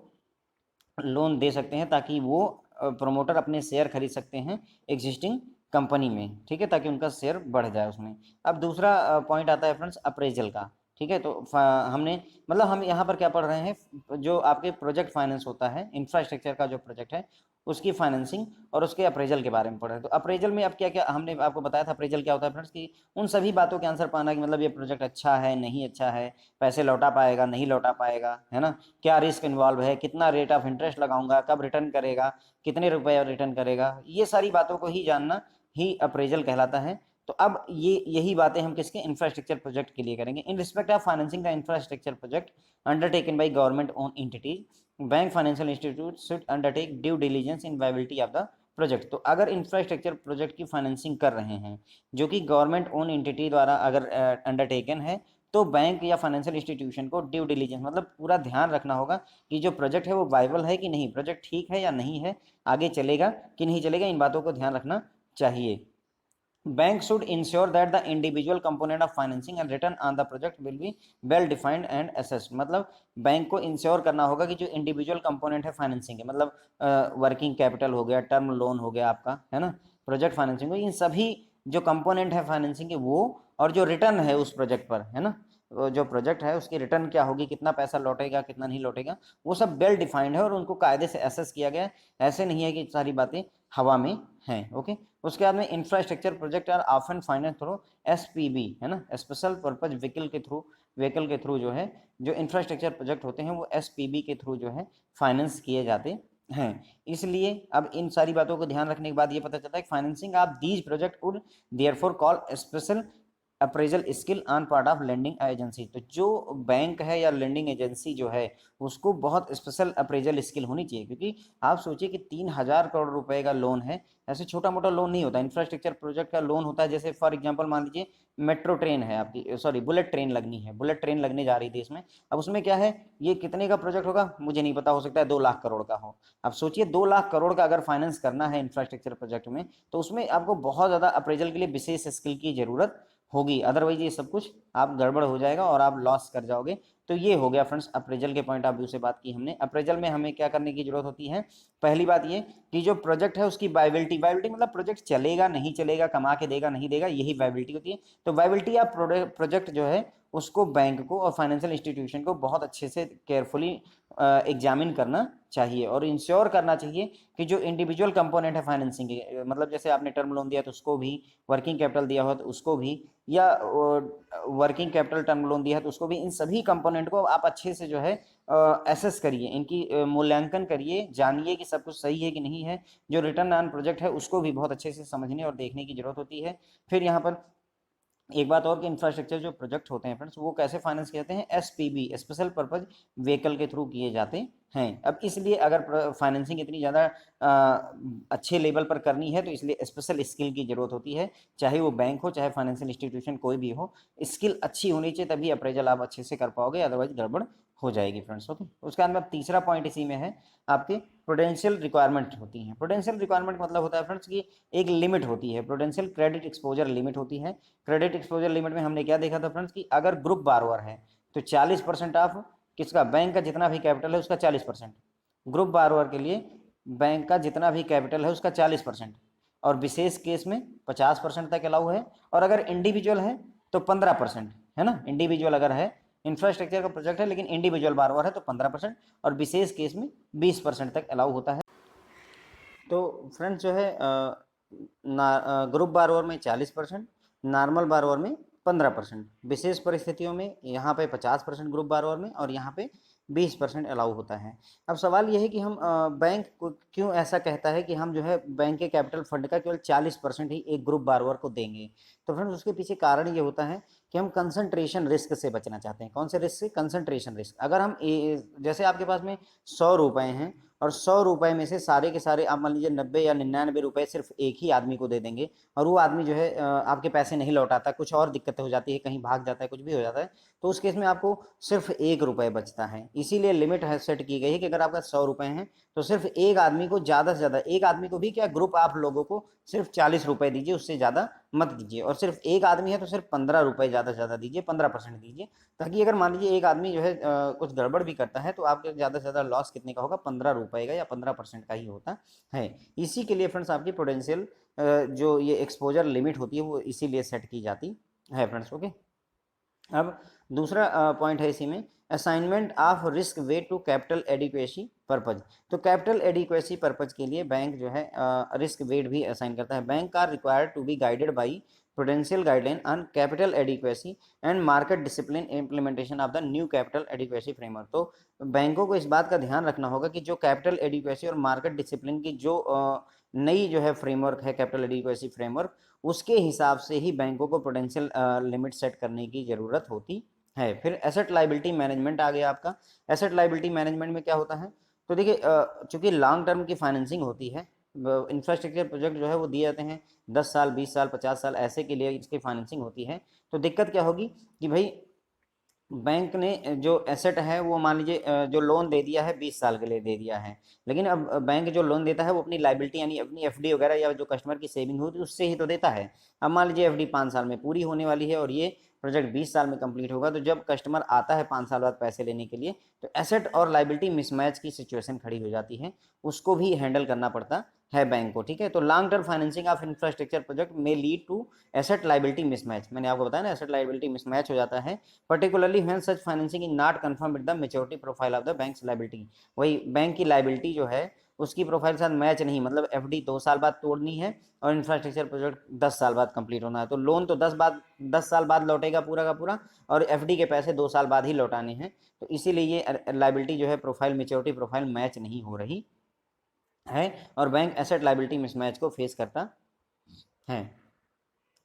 लोन दे सकते हैं ताकि वो प्रमोटर अपने शेयर खरीद सकते हैं एग्जिस्टिंग कंपनी में, ठीक है, ताकि उनका शेयर बढ़ जाए उसमें। अब दूसरा पॉइंट आता है फ्रेंड्स अप्रेजल का। ठीक है, तो हमने मतलब हम यहाँ पर क्या पढ़ रहे हैं, जो आपके प्रोजेक्ट फाइनेंस होता है इंफ्रास्ट्रक्चर का जो प्रोजेक्ट है उसकी फाइनेंसिंग और उसके अप्रेजल के बारे में पढ़ रहे हैं। तो अप्रेजल में अब क्या क्या हमने आपको बताया था, अप्रेजल क्या होता है फ्रेंड्स कि उन सभी बातों के आंसर पाना कि मतलब ये प्रोजेक्ट अच्छा है नहीं अच्छा है, पैसे लौटा पाएगा नहीं लौटा पाएगा, है ना, क्या रिस्क इन्वॉल्व है, कितना रेट ऑफ इंटरेस्ट लगाऊंगा, कब रिटर्न करेगा, कितने रुपए रिटर्न करेगा, ये सारी बातों को ही जानना ही अप्रेजल कहलाता है। तो अब यही बातें हम किसके इंफ्रास्ट्रक्चर प्रोजेक्ट के लिए करेंगे। इन respect of financing the infrastructure project undertaken by government own entities bank financial institute should undertake due diligence in viability of the project. तो अगर इंफ्रास्ट्रक्चर प्रोजेक्ट की फाइनेंसिंग कर रहे हैं जो कि गवर्नमेंट ओन एंटिटी द्वारा अगर अंडरटेकन है, तो बैंक या फाइनेंशियल इंस्टीट्यूशन को ड्यू डिलिजेंस मतलब पूरा ध्यान रखना होगा कि जो प्रोजेक्ट है वो वाइबल है कि नहीं, प्रोजेक्ट ठीक है या नहीं है, आगे चलेगा कि नहीं चलेगा, इन बातों को ध्यान रखना चाहिए। Bank should ensure that the individual component of financing and return on the project will be well defined and assessed। मतलब बैंक को इंश्योर करना होगा कि जो इंडिविजुअल कंपोनेंट है फाइनेंसिंग के, मतलब वर्किंग कैपिटल हो गया, टर्म लोन हो गया आपका, है ना, प्रोजेक्ट फाइनेंसिंग, इन सभी जो कंपोनेंट है फाइनेंसिंग के वो और जो रिटर्न है उस प्रोजेक्ट पर, है ना, जो प्रोजेक्ट है उसकी रिटर्न क्या होगी, कितना पैसा लौटेगा कितना नहीं लौटेगा, वो सब वेल डिफाइंड है और उनको कायदे से एसेस किया गया है। ऐसे नहीं है कि सारी बातें हवा में हैं। ओके, उसके बाद में infrastructure project are often finance through SPV, है ना, स्पेशल पर्पज व्हीकल के थ्रू जो है जो इंफ्रास्ट्रक्चर प्रोजेक्ट होते हैं वो एसपीबी के थ्रू जो है फाइनेंस किए जाते हैं। इसलिए अब इन सारी बातों को ध्यान रखने के बाद ये पता चलता है कि financing of these project would therefore call special appraisal skill on part of lending agency. तो जो बैंक है या लेंडिंग एजेंसी जो है उसको बहुत स्पेशल अप्रेजल स्किल होनी चाहिए, क्योंकि आप सोचिए कि 3,000 करोड़ रुपए का लोन है, ऐसे छोटा मोटा लोन नहीं होता। इंफ्रास्ट्रक्चर प्रोजेक्ट का लोन होता है जैसे फॉर एग्जांपल मान लीजिए मेट्रो ट्रेन है आपकी, सॉरी बुलेट ट्रेन लगनी है, बुलेट ट्रेन लगने जा रही थी इसमें। अब उसमें क्या है, ये कितने का प्रोजेक्ट होगा मुझे नहीं पता, हो सकता है 2 लाख करोड़ का हो। अब सोचिए 2 लाख करोड़ का अगर फाइनेंस करना है इंफ्रास्ट्रक्चर प्रोजेक्ट में, तो उसमें आपको बहुत ज़्यादा अप्रेजल के लिए विशेष स्किल की जरूरत होगी, अदरवाइज ये सब कुछ आप गड़बड़ हो जाएगा और आप लॉस कर जाओगे। तो ये हो गया फ्रेंड्स अप्रेजल के पॉइंट ऑफ व्यू से बात की हमने। अप्रेजल में हमें क्या करने की जरूरत होती है, पहली बात ये कि जो प्रोजेक्ट है उसकी वायबिलिटी, वायबिलिटी मतलब प्रोजेक्ट चलेगा नहीं चलेगा, कमा के देगा नहीं देगा, यही वायबिलिटी होती है। तो वायबिलिटी ऑफ प्रोजेक्ट जो है उसको बैंक को और फाइनेंशियल इंस्टीट्यूशन को बहुत अच्छे से केयरफुली एग्जामिन करना चाहिए और इंश्योर करना चाहिए कि जो इंडिविजुअल कंपोनेंट है फाइनेंसिंग के, मतलब जैसे आपने टर्म लोन दिया तो उसको भी, वर्किंग कैपिटल दिया हो तो उसको भी, या वर्किंग कैपिटल टर्म लोन दिया है तो उसको भी, इन सभी कंपोनेंट को आप अच्छे से जो है एसेस करिए, इनकी मूल्यांकन करिए, जानिए कि सब कुछ सही है कि नहीं है। जो रिटर्न ऑन प्रोजेक्ट है उसको भी बहुत अच्छे से समझने और देखने की जरूरत होती है। फिर यहाँ पर एक बात और कि इंफ्रास्ट्रक्चर जो प्रोजेक्ट होते हैं फ्रेंड्स वो कैसे फाइनेंस किए जाते हैं, एसपीबी, स्पेशल पर्पज व्हीकल के थ्रू किए जाते हैं। अब इसलिए अगर फाइनेंसिंग इतनी ज़्यादा अच्छे लेवल पर करनी है तो इसलिए स्पेशल स्किल की जरूरत होती है, चाहे वो बैंक हो चाहे फाइनेंशियल इंस्टीट्यूशन कोई भी हो, स्किल अच्छी होनी चाहिए तभी अप्रेजल आप अच्छे से कर पाओगे, अदरवाइज गड़बड़ हो जाएगी फ्रेंड्स। ओके, उसके बाद में तीसरा पॉइंट इसी में है, आपके प्रोडेंशियल रिक्वायरमेंट होती हैं। प्रोडेंशियल रिक्वायरमेंट मतलब होता है फ्रेंड्स की एक लिमिट होती है, प्रोडेंशियल क्रेडिट एक्सपोजर लिमिट होती है। क्रेडिट एक्सपोजर लिमिट में हमने क्या देखा था फ्रेंड्स कि अगर ग्रुप बारोअर है तो 40% ऑफ किसका, बैंक का जितना भी कैपिटल है उसका 40%, ग्रुप बारोअर के लिए बैंक का जितना भी कैपिटल है उसका 40%, और विशेष केस में 50% तक अलाउ है, और अगर इंडिविजुअल है तो 15%, है ना। इंडिविजुअल अगर है, इंफ्रास्ट्रक्चर का प्रोजेक्ट है लेकिन इंडिविजुअल बारोअर है तो 15%, और विशेष केस में 20% तक अलाउ होता है। तो फ्रेंड्स जो है ग्रुप बारोअर में 40%, नॉर्मल बारोअर में 15%, विशेष परिस्थितियों में यहाँ पे 50% ग्रुप बारोअर में, और यहाँ पे 20% अलाउ होता है। अब सवाल ये है कि हम बैंक को क्यों ऐसा कहता है कि हम जो है बैंक के कैपिटल फंड का केवल 40% ही एक ग्रुप बारोअर को देंगे। तो फ्रेंड्स उसके पीछे कारण ये होता है कि हम कंसंट्रेशन रिस्क से बचना चाहते हैं। कौन से रिस्क से, कंसंट्रेशन रिस्क। अगर हम जैसे आपके पास में 100 रुपए हैं और 100 रुपए में से सारे के सारे आप मान लीजिए 90 या 99 रुपए सिर्फ एक ही आदमी को दे देंगे, और वो आदमी जो है आपके पैसे नहीं लौटाता, कुछ और दिक्कत हो जाती है, कहीं भाग जाता है, कुछ भी हो जाता है, तो उस केस में आपको सिर्फ 1 रुपये बचता है। इसीलिए लिमिट है सेट की गई है कि अगर आपका 100 रुपये हैं तो सिर्फ एक आदमी को, ज़्यादा से ज़्यादा एक आदमी को भी क्या, ग्रुप आप लोगों को सिर्फ 40 रुपये दीजिए, उससे ज़्यादा मत दीजिए। और सिर्फ एक आदमी है तो सिर्फ 15 रुपये ज़्यादा से ज़्यादा दीजिए, 15% दीजिए, ताकि अगर मान लीजिए एक आदमी जो है कुछ गड़बड़ भी करता है तो आपके ज़्यादा से ज़्यादा लॉस कितने का होगा, 15 रुपये का या 15% का ही होता है। इसी के लिए फ्रेंड्स आपकी पोटेंशियल जो ये एक्सपोजर लिमिट होती है वो इसीलिए सेट की जाती है फ्रेंड्स। ओके, अब दूसरा पॉइंट है इसी में, assignment of risk weight to capital adequacy purpose. तो कैपिटल एडिक्वेसी पर्पज के लिए बैंक जो है रिस्क वेट भी असाइन करता है। Bank are required to be guided by prudential guideline on capital adequacy and market discipline implementation of the new capital adequacy framework. तो बैंकों को इस बात का ध्यान रखना होगा कि जो कैपिटल एडिक्वेसी और मार्केट डिसिप्लिन की जो नई जो है फ्रेमवर्क है, कैपिटल एडिक्वेसी फ्रेमवर्क, उसके हिसाब से ही बैंकों को पोटेंशियल लिमिट सेट करने की ज़रूरत होती है। फिर एसेट लाइबिलिटी मैनेजमेंट आ गया आपका। एसेट लाइबिलिटी मैनेजमेंट में क्या होता है, तो देखिए चूंकि लॉन्ग टर्म की फाइनेंसिंग होती है, इंफ्रास्ट्रक्चर प्रोजेक्ट जो है वो दिए जाते हैं 10 साल 20 साल 50 साल ऐसे के लिए इसकी फाइनेंसिंग होती है। तो दिक्कत क्या होगी कि भाई बैंक ने जो एसेट है वो मान लीजिए जो लोन दे दिया है 20 साल के लिए दे दिया है, लेकिन अब बैंक जो लोन देता है वो अपनी लाइबिलिटी यानी अपनी एफडी वगैरह या जो कस्टमर की सेविंग होती है उससे ही तो देता है। अब मान लीजिए एफडी 5 साल में पूरी होने वाली है और ये प्रोजेक्ट 20 साल में कंप्लीट होगा, तो जब कस्टमर आता है 5 साल बाद पैसे लेने के लिए तो एसेट और लाइबिलिटी मिसमैच की सिचुएशन खड़ी हो जाती है, उसको भी हैंडल करना पड़ता है बैंक को। ठीक है, तो long term financing of infrastructure project में lead to asset liability mismatch. मैंने आपको बताया ना, एसेट लाइबिलिटी मिसमैच हो जाता है, particularly when such financing is not conform with the maturity profile of the bank's liability। वही बैंक की लाइबिलिटी जो है उसकी प्रोफाइल के साथ मैच नहीं, मतलब एफडी 2 साल बाद तोड़नी है और इंफ्रास्ट्रक्चर प्रोजेक्ट 10 साल बाद कंप्लीट होना है, तो लोन तो 10 साल बाद लौटेगा पूरा का पूरा, और एफडी के पैसे 2 साल बाद ही लौटाने हैं। तो इसीलिए ये लाइबिलिटी जो है प्रोफाइल, मेच्योरिटी प्रोफाइल मैच नहीं हो रही है और बैंक एसेट लाइबिलिटी मिसमैच को फेस करता है।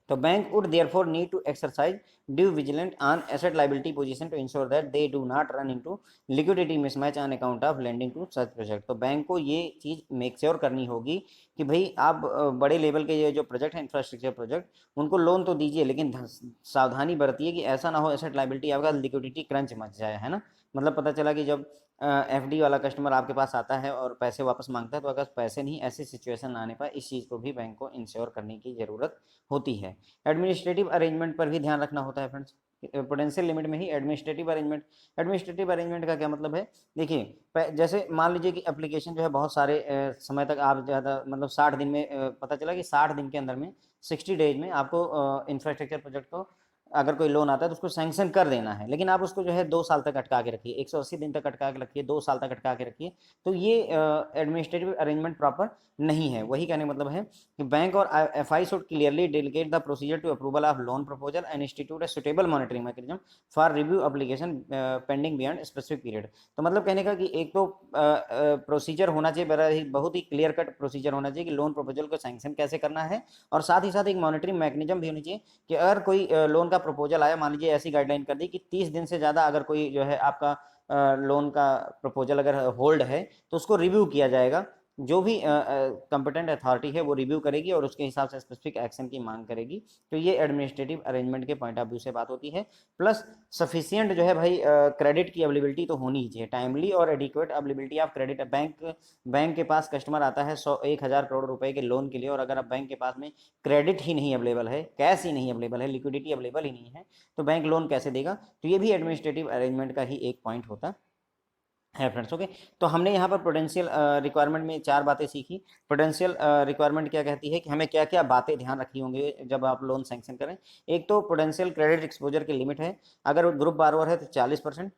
तो bank would therefore need to exercise due vigilance on asset liability position to ensure that they do not run into liquidity mismatch on account of lending to such project। तो bank को ये चीज़ make sure करनी होगी कि भाई आप बड़े level के ये जो प्रोजेक्ट है इंफ्रास्ट्रक्चर प्रोजेक्ट, उनको लोन तो दीजिए लेकिन सावधानी बरतिए कि ऐसा ना हो एसेट लाइबिलिटी आपका लिक्विडिटी क्रंच मच जाए, है ना। मतलब पता चला कि जब एफडी वाला कस्टमर आपके पास आता है और पैसे वापस मांगता है तो अगर पैसे नहीं, ऐसी सिचुएशन आने पर इस चीज़ को भी बैंक को इंश्योर करने की ज़रूरत होती है। एडमिनिस्ट्रेटिव अरेंजमेंट पर भी ध्यान रखना होता है फ्रेंड्स। पोटेंशियल लिमिट में ही एडमिनिस्ट्रेटिव अरेंजमेंट का क्या मतलब है, देखिए जैसे मान लीजिए कि एप्लीकेशन जो है बहुत सारे समय तक आप ज़्यादा मतलब 60 दिन में पता चला कि 60 दिन के अंदर में 60 डेज में आपको इंफ्रास्ट्रक्चर प्रोजेक्ट को अगर कोई लोन आता है तो उसको सैंक्शन कर देना है, लेकिन आप उसको जो है 2 साल तक अटका के रखिए, 180 दिन तक अटका के रखिए, 2 साल तक अटका के रखिए, तो ये एडमिनिस्ट्रेटिव अरेंजमेंट प्रॉपर नहीं है। वही कहने का मतलब है कि बैंक और FI should clearly delegate the procedure to approval of loan proposal and institute a suitable monitoring mechanism for review application pending beyond specific period. तो मतलब कहने का कि एक तो प्रोसीजर होना चाहिए, बहुत ही क्लियर कट प्रोसीजर होना चाहिए कि लोन प्रपोजल को सैंक्शन कैसे करना है, और साथ ही साथ एक मॉनिटरिंग मैकेनिज्म भी होनी चाहिए कि अगर कोई लोन का प्रपोजल आया, मान लीजिए ऐसी गाइडलाइन कर दी कि 30 दिन से ज़्यादा अगर कोई जो है आपका लोन का प्रपोजल अगर होल्ड है तो उसको रिव्यू किया जाएगा, जो भी कंपिटेंट अथॉरिटी है वो रिव्यू करेगी और उसके हिसाब से स्पेसिफिक एक्शन की मांग करेगी। तो ये एडमिनिस्ट्रेटिव अरेंजमेंट के पॉइंट ऑफ व्यू से बात होती है। प्लस सफिशियंट जो है भाई क्रेडिट की अवेलेबिलिटी तो होनी ही चाहिए, टाइमली और adequate availability of credit. Bank के पास कस्टमर आता है 1,000 करोड़ रुपए के लोन के लिए, और अगर अब बैंक के पास में क्रेडिट ही नहीं अवेलेबल है, कैश ही नहीं अवेलेबल है, लिक्विडिटी अवेलेबल ही नहीं है, तो बैंक लोन कैसे देगा। तो ये भी एडमिनिस्ट्रेटिव अरेंजमेंट का ही एक पॉइंट होता है फ्रेंड्स। ओके, तो हमने यहाँ पर पोटेंशियल रिक्वायरमेंट में 4 बातें सीखी। पोटेंशियल रिक्वायरमेंट क्या कहती है कि हमें क्या क्या बातें ध्यान रखनी होंगी जब आप लोन सैंक्शन करें। एक तो पोटेंशियल क्रेडिट एक्सपोजर की लिमिट है, अगर ग्रुप बारोवर है तो 40%,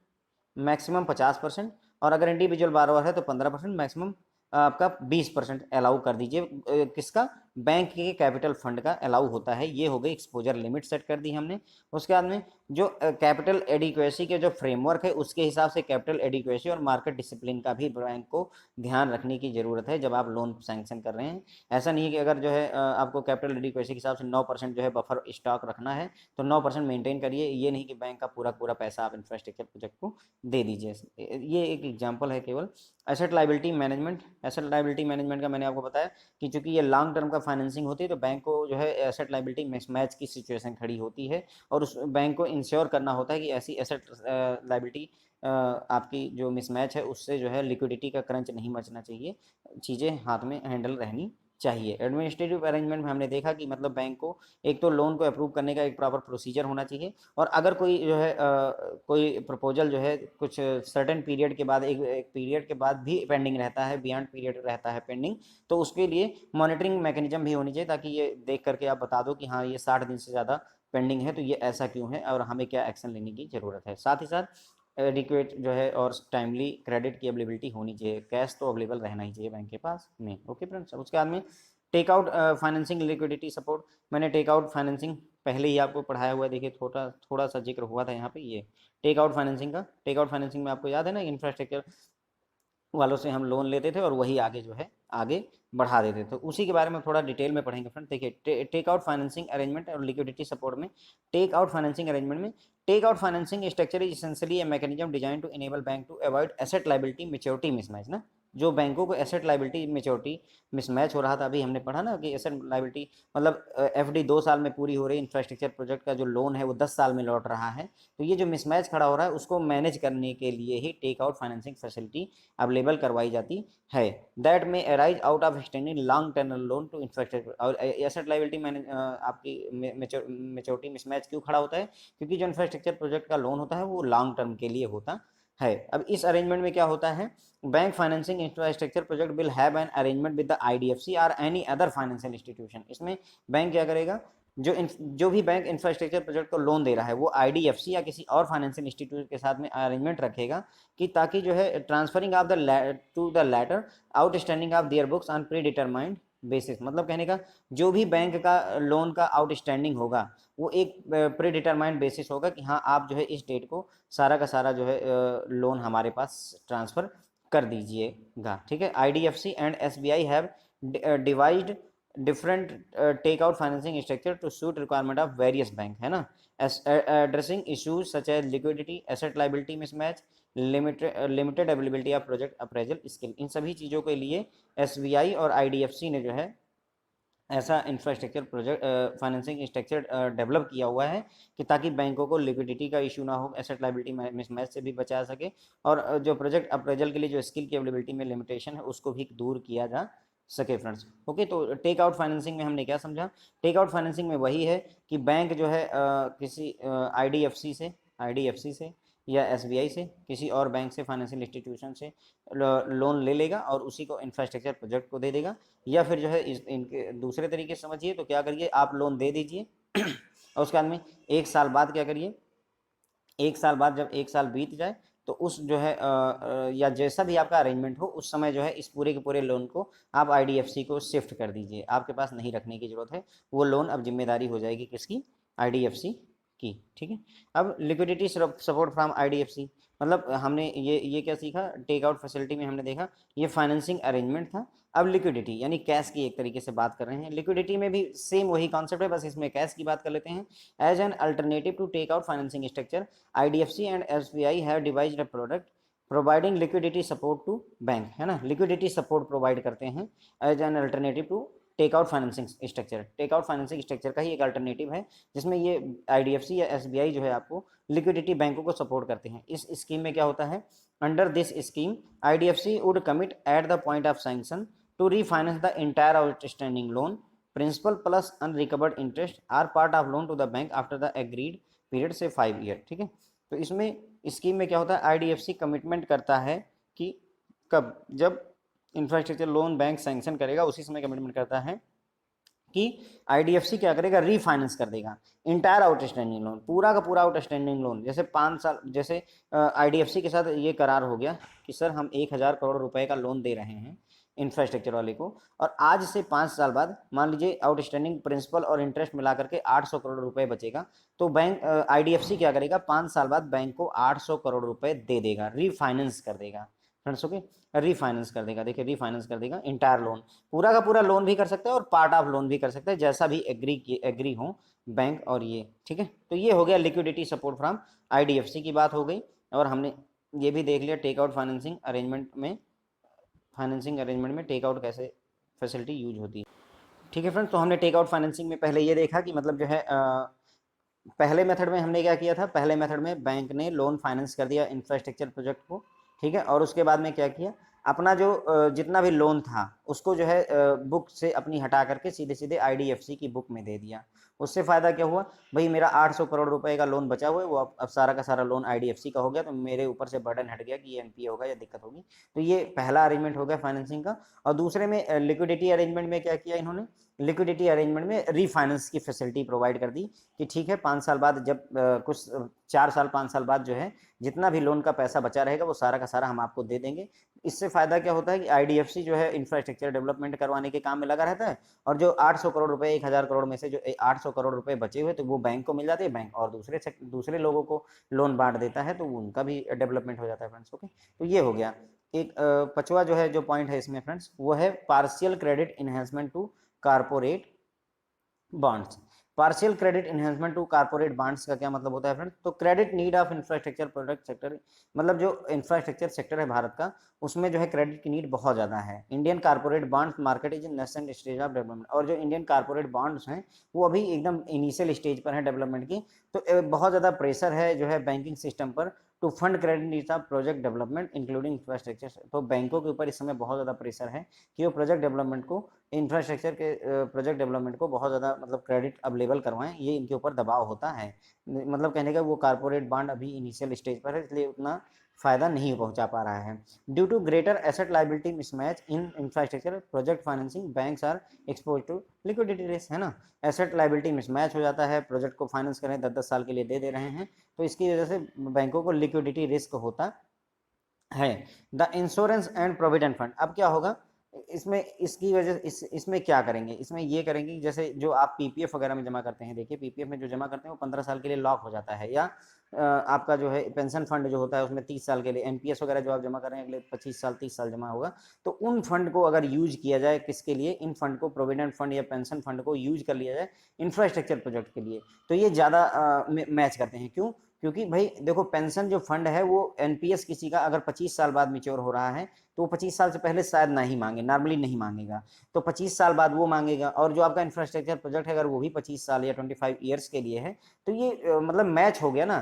मैक्सिमम 50%, और अगर इंडिविजुअल बारोवर है तो 15%, मैक्सिमम आपका 20% अलाउ कर दीजिए। किसका, बैंक के कैपिटल फंड का अलाउ होता है। ये हो गई एक्सपोजर लिमिट सेट कर दी हमने। उसके बाद में जो कैपिटल एडिक्वेसी के जो फ्रेमवर्क है उसके हिसाब से कैपिटल एडिक्वेसी और मार्केट डिसिप्लिन का भी बैंक को ध्यान रखने की जरूरत है जब आप लोन सैंक्शन कर रहे हैं। ऐसा नहीं है कि अगर जो है आपको कैपिटल एडिक्वेसी के हिसाब से 9% जो है बफर स्टॉक रखना है तो 9% मेंटेन करिए, ये नहीं कि बैंक का पूरा पूरा पैसा आप इंफ्रास्ट्रक्चर प्रोजेक्ट को दे दीजिए। ये एक एग्जाम्पल है केवल। एसेट लाइबिलिटी मैनेजमेंट का मैंने आपको बताया कि चूंकि ये लॉन्ग टर्म का फाइनेंसिंग होती है तो बैंक को जो है एसेट लाइबिलिटी मिसमैच की सिचुएशन खड़ी होती है, और उस बैंक को इंश्योर करना होता है कि ऐसी एसेट लाइबिलिटी आपकी जो मिसमैच है उससे जो है लिक्विडिटी का क्रंच नहीं मचना चाहिए, चीज़ें हाथ में हैंडल रहनी चाहिए। एडमिनिस्ट्रेटिव अरेंजमेंट में हमने देखा कि मतलब बैंक को एक तो लोन को अप्रूव करने का एक प्रॉपर प्रोसीजर होना चाहिए, और अगर कोई जो है कोई प्रपोजल जो है कुछ सर्टेन पीरियड के बाद एक पीरियड के बाद भी पेंडिंग रहता है, बियॉन्ड पीरियड रहता है पेंडिंग, तो उसके लिए मॉनिटरिंग मैकेनिज्म भी होनी चाहिए, ताकि ये देख करके आप बता दो कि हाँ ये 60 दिन से ज़्यादा पेंडिंग है तो ये ऐसा क्यों है और हमें क्या एक्शन लेने की ज़रूरत है। साथ ही साथ एडिक्वेट जो है और टाइमली क्रेडिट की अवेलेबिलिटी होनी चाहिए, कैश तो अवेलेबल रहना ही चाहिए बैंक के पास में। ओके फ्रेंड्स, अब उसके बाद में take out financing liquidity support. मैंने टेक आउट फाइनेंसिंग पहले ही आपको पढ़ाया हुआ है, देखिए थोड़ा थोड़ा सा जिक्र हुआ था यहाँ पे। ये टेक आउट फाइनेंसिंग का, टेक आउट फाइनेंसिंग में आपको याद है ना, इंफ्रास्ट्रक्चर वालों से हम लोन लेते थे और वही आगे जो है आगे बढ़ा देते थे, तो उसी के बारे में थोड़ा डिटेल में पढ़ेंगे फ्रेंड। देखिए टेक आउट फाइनेंसिंग अरेंजमेंट और लिक्विडिटी सपोर्ट में, टेक आउट फाइनेंसिंग अरेंजमेंट में, take out financing structure is essentially a mechanism design to enable bank to avoid asset liability maturity mismatch ना। जो बैंकों को एसेट लायबिलिटी मैच्योरिटी मिसमैच हो रहा था, अभी हमने पढ़ा ना कि एसेट लायबिलिटी मतलब एफडी 2 साल में पूरी हो रही, इंफ्रास्ट्रक्चर प्रोजेक्ट का जो लोन है वो 10 साल में लौट रहा है, तो ये जो मिसमैच खड़ा हो रहा है उसको मैनेज करने के लिए ही take out financing facility available करवाई जाती है। दैट में arise out of extending long term loan to infrastructure. और एसेट लायबिलिटी मैनेज आपकी मैच्योरिटी मिसमैच क्यों खड़ा होता है, क्योंकि जो इंफ्रास्ट्रक्चर प्रोजेक्ट का लोन होता है वो लॉन्ग टर्म के लिए होता है। अब इस अरेंजमेंट में क्या होता है, bank financing infrastructure project will have an arrangement with the IDFC और एनी अदर फाइनेंशियल इंस्टीट्यूशन। इसमें बैंक क्या करेगा, जो भी बैंक इंफ्रास्ट्रक्चर प्रोजेक्ट को लोन दे रहा है वो आईडीएफसी या किसी और फाइनेंशियल इंस्टीट्यूट के साथ में अरेंजमेंट रखेगा कि ताकि जो है transferring of the to the latter outstanding of their books on pre determined basis. मतलब कहने का जो भी बैंक का लोन का आउटस्टैंडिंग होगा वो एक प्री डिटरमाइंड बेसिस होगा कि हाँ आप जो है इस डेट को सारा का सारा जो है लोन हमारे पास ट्रांसफ़र कर दीजिएगा। ठीक है, IDFC and SBI have devised different take out financing structure to suit requirement of various bank, है ना, addressing issues such as liquidity, asset liability mismatch, limited availability of project appraisal skill. इन सभी चीज़ों के लिए एसबीआई और IDFC ने जो है ऐसा infrastructure project financing structure develop किया हुआ है कि ताकि बैंकों को लिक्विडिटी का इशू ना हो, एसेट लायबिलिटी मिसमैच से भी बचा सके, और जो प्रोजेक्ट अप्रेजल के लिए जो स्किल की अवेलेबिलिटी में लिमिटेशन है उसको भी दूर किया जा सके फ्रेंड्स। ओके, तो टेक आउट फाइनेंसिंग में हमने क्या समझा? टेक आउट फाइनेंसिंग में वही है कि बैंक जो है किसी आईडीएफसी से या एसबीआई से, किसी और बैंक से, फाइनेंशियल इंस्टीट्यूशन से लोन ले लेगा और उसी को इंफ्रास्ट्रक्चर प्रोजेक्ट को दे देगा। या फिर जो है इनके दूसरे तरीके से समझिए तो क्या करिए, आप लोन दे दीजिए और उसके बाद में 1 साल बाद क्या करिए, 1 साल बाद जब 1 साल बीत जाए तो उस जो है या जैसा भी आपका अरेंजमेंट हो उस समय जो है इस पूरे के पूरे लोन को आप आईडीएफसी को शिफ्ट कर दीजिए। आपके पास नहीं रखने की जरूरत है, वो लोन अब जिम्मेदारी हो जाएगी किसकी? आईडीएफसी की। ठीक है। अब लिक्विडिटी सपोर्ट फ्रॉम आईडीएफसी, मतलब हमने ये क्या सीखा? टेक आउट फैसिलिटी में हमने देखा ये फाइनेंसिंग अरेंजमेंट था। अब लिक्विडिटी यानी कैश की एक तरीके से बात कर रहे हैं। लिक्विडिटी में भी सेम वही कॉन्सेप्ट है, बस इसमें कैश की बात कर लेते हैं। As an alternative to take out financing structure, IDFC and SBI have devised a product providing liquidity support to bank, है ना, लिक्विडिटी सपोर्ट प्रोवाइड करते हैं as an alternative to take out financing structure. Take out financing structure का ही एक alternative है जिसमें ये IDFC या SBI जो है आपको लिक्विडिटी बैंकों को सपोर्ट करते हैं। इस स्कीम में क्या होता है? Under this scheme IDFC would commit at the point of sanction to refinance the entire outstanding loan, principal plus unrecovered interest or part of loan to the bank after the agreed period से 5 year. ठीक है। तो इसमें scheme में क्या होता है? IDFC commitment करता है कि कब? जब इंफ्रास्ट्रक्चर लोन बैंक सैंक्शन करेगा उसी समय कमिटमेंट करता है कि आईडीएफसी क्या करेगा? रीफाइनेंस कर देगा इंटायर आउटस्टैंडिंग लोन, पूरा का पूरा आउटस्टैंडिंग लोन। जैसे 5 साल, जैसे आईडीएफसी के साथ ये करार हो गया कि सर हम 1,000 करोड़ रुपए का लोन दे रहे हैं इंफ्रास्ट्रक्चर वाले को, और आज से 5 साल बाद मान लीजिए आउटस्टैंडिंग प्रिंसिपल और इंटरेस्ट मिला करके 800 करोड़ रुपए बचेगा, तो बैंक आईडीएफसी क्या करेगा? 5 साल बाद बैंक को 800 करोड़ रुपए दे देगा, रीफाइनेंस कर देगा फ्रेंड्स। ओके, रीफाइनेंस कर देगा। देखिए, रीफाइनेंस कर देगा इंटायर लोन, पूरा का पूरा लोन भी कर सकता है और पार्ट ऑफ लोन भी कर सकता है, जैसा भी एग्री हो बैंक और ये। ठीक है। तो ये हो गया लिक्विडिटी सपोर्ट फ्रॉम आईडीएफसी की बात हो गई। और हमने ये भी देख लिया टेक आउट फाइनेंसिंग अरेंजमेंट में टेक आउट कैसे फैसिलिटी यूज होती है। ठीक है फ्रेंड्स, तो हमने टेक आउट फाइनेंसिंग में पहले ये देखा कि मतलब जो है पहले मेथड में हमने क्या किया था? पहले मेथड में बैंक ने लोन फाइनेंस कर दिया इंफ्रास्ट्रक्चर प्रोजेक्ट को। ठीक है। और उसके बाद में क्या किया? अपना जो जितना भी लोन था उसको जो है बुक से अपनी हटा करके सीधे सीधे आईडीएफसी की बुक में दे दिया। उससे फ़ायदा क्या हुआ? भाई मेरा 800 करोड़ रुपए का लोन बचा हुआ है, वो अब सारा का सारा लोन आईडीएफसी का हो गया, तो मेरे ऊपर से बर्डन हट गया कि ये एनपीए होगा या दिक्कत होगी। तो ये पहला अरेंजमेंट हो गया फाइनेंसिंग का। और दूसरे में लिक्विडिटी अरेंजमेंट में क्या किया इन्होंने? लिक्विडिटी अरेंजमेंट में रीफाइनेंस की फैसिलिटी प्रोवाइड कर दी कि ठीक है 5 साल बाद जब कुछ 4 साल 5 साल बाद जो है जितना भी लोन का पैसा बचा रहेगा वो सारा का सारा हम आपको दे देंगे। इससे फ़ायदा क्या होता है कि आईडीएफसी जो है इंफ्रास्ट्रक्चर डेवलपमेंट करवाने के काम में लगा रहता है, और जो 800 करोड़ रुपए 1,000 करोड़ में से जो 800 करोड़ रुपए बचे हुए तो वो बैंक को मिल जाते हैं, बैंक और दूसरे लोगों को लोन बांट देता है, तो उनका भी डेवलपमेंट हो जाता है फ्रेंड्स। ओके, तो ये हो गया। एक पांचवा जो है जो पॉइंट है इसमें फ्रेंड्स वो है partial credit enhancement to corporate bonds. Partial credit enhancement to corporate bonds का क्या मतलब होता है फ्रेंड्स? तो credit need of infrastructure product sector, मतलब जो इंफ्रास्ट्रक्चर सेक्टर है भारत का उसमें जो है क्रेडिट की नीड बहुत ज़्यादा है। Indian corporate bonds market is in nascent stage of development, और जो इंडियन कारपोरेट बॉन्ड्स हैं वो अभी एकदम इनिशियल स्टेज पर है डेवलपमेंट की। तो बहुत ज़्यादा प्रेशर है जो है बैंकिंग सिस्टम पर to fund credit needs of project development including infrastructure. तो बैंकों के ऊपर इस समय बहुत ज़्यादा प्रेशर है कि वो प्रोजेक्ट डेवलपमेंट को, इंफ्रास्ट्रक्चर के प्रोजेक्ट डेवलपमेंट को बहुत ज़्यादा मतलब क्रेडिट अवेलेबल करवाएं, ये इनके ऊपर दबाव होता है। मतलब कहने का वो कारपोरेट बॉन्ड अभी इनिशियल स्टेज पर है इसलिए उतना फ़ायदा नहीं पहुंचा पा रहा है। Due to greater asset liability mismatch in infrastructure project financing banks are expose to liquidity risk, है ना। एसेट लाइबिलिटी मिसमैच हो जाता है, प्रोजेक्ट को फाइनेंस करें 10-10 साल के लिए दे रहे हैं, तो इसकी वजह से बैंकों को लिक्विडिटी रिस्क होता है। The insurance and provident fund, अब क्या होगा इसमें? इसकी वजह इसमें क्या करेंगे? इसमें ये करेंगे जैसे जो आप पीपीएफ वगैरह में जमा करते हैं, देखिए पीपीएफ में जो जमा करते हैं वो 15 साल के लिए लॉक हो जाता है, या आपका जो है पेंशन फंड जो होता है उसमें 30 साल के लिए, एनपीएस वगैरह जो आप जमा कर रहे हैं अगले 25 साल 30 साल जमा होगा, तो उन फंड को अगर यूज किया जाए किसके लिए? इन फंड को, प्रोविडेंट फंड या पेंशन फंड को यूज कर लिया जाए इंफ्रास्ट्रक्चर प्रोजेक्ट के लिए, तो ये ज़्यादा मैच करते हैं। क्यों? क्योंकि भाई देखो पेंशन जो फंड है वो एनपीएस किसी का अगर 25 साल बाद मैच्योर हो रहा है तो वो 25 साल से पहले शायद नहीं मांगे, नॉर्मली नहीं मांगेगा, तो 25 साल बाद वो मांगेगा। और जो आपका इंफ्रास्ट्रक्चर प्रोजेक्ट है अगर वो भी 25 साल या 25 ईयर्स के लिए है तो ये मतलब मैच हो गया ना।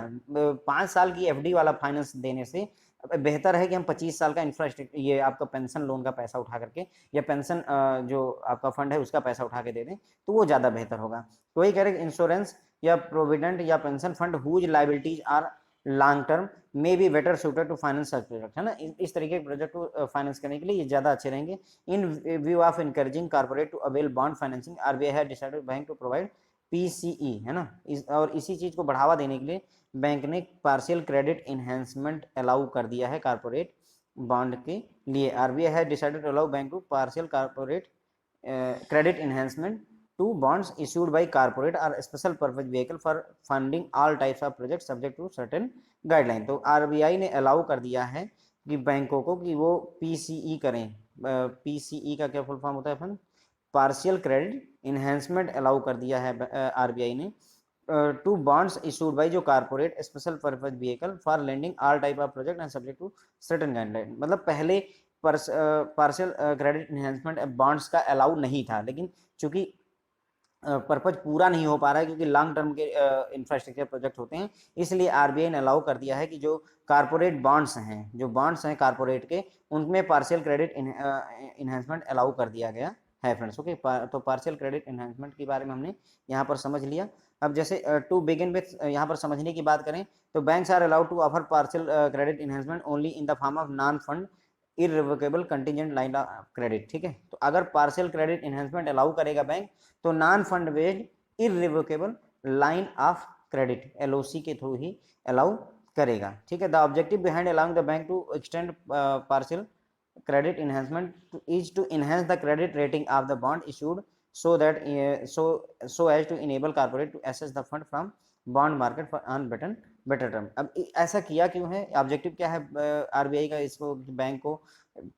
5 साल की एफडी वाला फाइनेंस देने से बेहतर है कि हम 25 साल का इंफ्रास्ट्रक्चर, ये आपका पेंशन लोन का पैसा उठा करके या पेंशन जो आपका फंड है उसका पैसा उठा के दे दें, तो वो ज़्यादा बेहतर होगा। तो वही कह रहे हैं इंश्योरेंस या प्रोविडेंट या pension fund whose liabilities are long term may be better suited to finance such project, है ना। इस तरीके के प्रोजेक्ट को फाइनेंस करने के लिए ये ज़्यादा अच्छे रहेंगे। In view of encouraging corporate to avail bond financing, RBI has decided bank to provide PCE, है ना। और इसी चीज़ को बढ़ावा देने के लिए बैंक ने पार्शियल क्रेडिट इन्हेंसमेंट अलाउ कर दिया है कॉर्पोरेट बॉन्ड के लिए। RBI has decided to allow bank to partial corporate credit enhancement to bonds issued by corporate or special purpose vehicle for funding all types of projects subject to certain guideline। तो RBI ने allow कर दिया है कि बैंकों को कि वो पीसीई करें। पीसीई का क्या फुल फॉर्म होता है अपन, पार्शियल क्रेडिट इन्हेंसमेंट अलाउ कर दिया है आरबीआई ने टू बॉन्ड्स इशूड बाई जो corporate special purpose vehicle for lending all type of project and subject to certain guideline. मतलब पहले पार्शियल क्रेडिट इन्हेंसमेंट बॉन्ड्स का अलाउ नहीं था, लेकिन चूंकि पर्पज पूरा नहीं हो पा रहा है क्योंकि लॉन्ग टर्म के इंफ्रास्ट्रक्चर प्रोजेक्ट होते हैं, इसलिए आरबीआई ने अलाउ कर दिया है कि जो कारपोरेट बॉन्ड्स हैं, जो बॉन्ड्स हैं कारपोरेट के, उनमें पार्शियल क्रेडिट इन्हेंसमेंट अलाउ कर दिया गया है फ्रेंड्स। ओके, तो पार्शियल क्रेडिट इन्हेंसमेंट के बारे में हमने यहाँ पर समझ लिया। अब जैसे टू बिगिन विथ यहाँ पर समझने की बात करें तो banks are allowed to offer partial credit enhancement only in the form of non fund irrevocable contingent line of credit. ठीक है, तो अगर पार्शियल क्रेडिट इन्हेंसमेंट अलाउ करेगा बैंक तो non fund based irrevocable line of credit LOC के through ही allow करेगा। ठीक है, the objective behind allowing the bank to extend partial credit enhancement is to enhance the credit rating of the bond issued so that so as to enable corporate to access the fund from bond market for on better term। अब ऐसा किया क्यों है, objective क्या है RBI का इसको bank को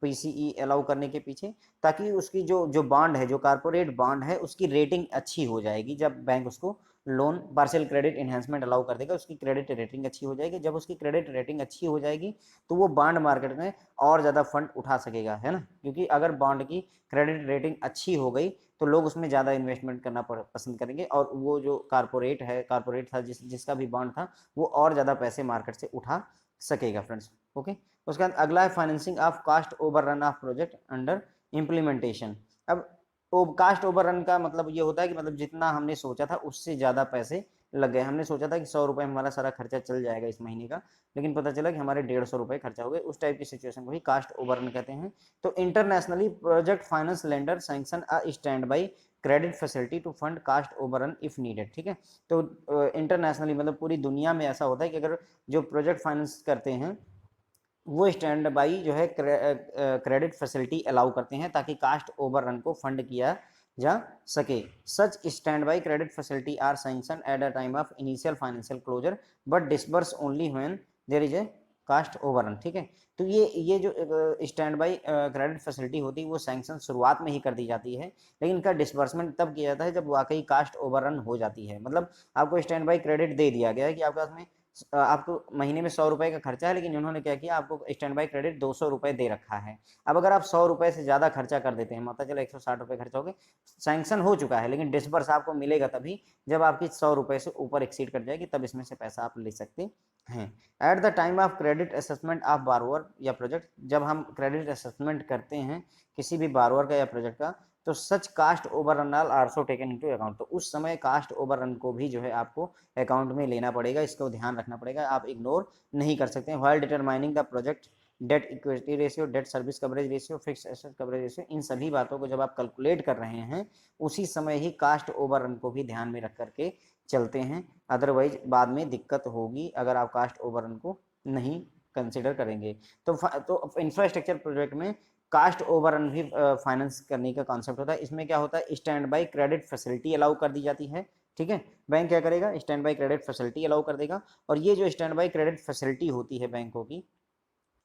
पीसीई अलाउ करने के पीछे, ताकि उसकी जो बॉन्ड है, जो कारपोरेट बॉन्ड है, उसकी रेटिंग अच्छी हो जाएगी। जब बैंक उसको loan partial credit enhancement allow कर देगा, उसकी क्रेडिट रेटिंग अच्छी हो जाएगी। जब उसकी क्रेडिट रेटिंग अच्छी हो जाएगी तो वो बॉन्ड मार्केट में और ज़्यादा फंड उठा सकेगा, है ना। क्योंकि अगर बॉन्ड की क्रेडिट रेटिंग अच्छी हो गई तो लोग उसमें ज़्यादा इन्वेस्टमेंट करना पसंद करेंगे, और वो जो कारपोरेट था जिसका भी बॉन्ड था, वो और ज़्यादा पैसे मार्केट से उठा सकेगा फ्रेंड्स। ओके, उसके बाद अगला है financing of cost overrun of project under implementation. अब कास्ट ओवररन का मतलब ये होता है कि मतलब जितना हमने सोचा था उससे ज़्यादा पैसे लग गए। हमने सोचा था कि 100 रुपये हमारा सारा खर्चा चल जाएगा इस महीने का, लेकिन पता चला कि हमारे 150 रुपये खर्चा हो गए। उस टाइप की सिचुएशन को ही कास्ट ओवररन कहते हैं। तो internationally project finance lender sanction a stand by credit facility to fund cost overrun if needed. ठीक है, तो इंटरनेशनली मतलब पूरी दुनिया में ऐसा होता है कि अगर जो प्रोजेक्ट फाइनेंस करते हैं वो स्टैंड बाई जो है क्रेडिट फैसिलिटी अलाउ करते हैं ताकि कास्ट ओवररन को फंड किया जा सके। Such stand by credit facility are sanction at a time of initial financial closure but disburse only when there is a cost overrun. ठीक है, तो ये जो स्टैंड बाई क्रेडिट फैसिलिटी होती है वो सैंक्शन शुरुआत में ही कर दी जाती है, लेकिन इनका डिसबर्समेंट तब किया जाता है जब वाकई कास्ट ओवररन हो जाती है। मतलब आपको स्टैंड बाई क्रेडिट दे दिया गया है कि आपके पास में आपको महीने में 100 रुपये का खर्चा है, लेकिन उन्होंने क्या किया, आपको स्टैंड बाई क्रेडिट 200 रुपये दे रखा है। अब अगर आप 100 रुपये से ज़्यादा खर्चा कर देते हैं, मतलब चलो 160 रुपये खर्चा हो गए, सैंक्शन हो चुका है, लेकिन डिसबर्स आपको मिलेगा तभी जब आपकी 100 रुपये से ऊपर एक्सीड कर जाएगी, तब इसमें से पैसा आप ले सकते हैं। At the time of credit assessment of borrower या प्रोजेक्ट, जब हम क्रेडिट असेसमेंट करते हैं किसी भी बारोअर का या प्रोजेक्ट का, तो such cost overrun are also taken into account. तो उस समय कास्ट ओवररन को भी जो है आपको अकाउंट में लेना पड़ेगा, इसको ध्यान रखना पड़ेगा, आप इग्नोर नहीं कर सकते। While determining the project debt equity ratio, debt service coverage ratio, fix asset coverage ratio, इन सभी बातों को जब आप कैलकुलेट कर रहे हैं उसी समय ही कास्ट ओवररन को भी ध्यान में रख करके चलते हैं, अदरवाइज बाद में दिक्कत होगी अगर आप कास्ट ओवररन को नहीं कंसिडर करेंगे। तो इंफ्रास्ट्रक्चर प्रोजेक्ट में कास्ट ओवररन भी फाइनेंस करने का कॉन्सेप्ट होता है। इसमें क्या होता है, stand by credit facility allow कर दी जाती है। ठीक है, बैंक क्या करेगा, stand by credit facility allow कर देगा, और ये जो स्टैंड बाई क्रेडिट फैसिलिटी होती है बैंकों की,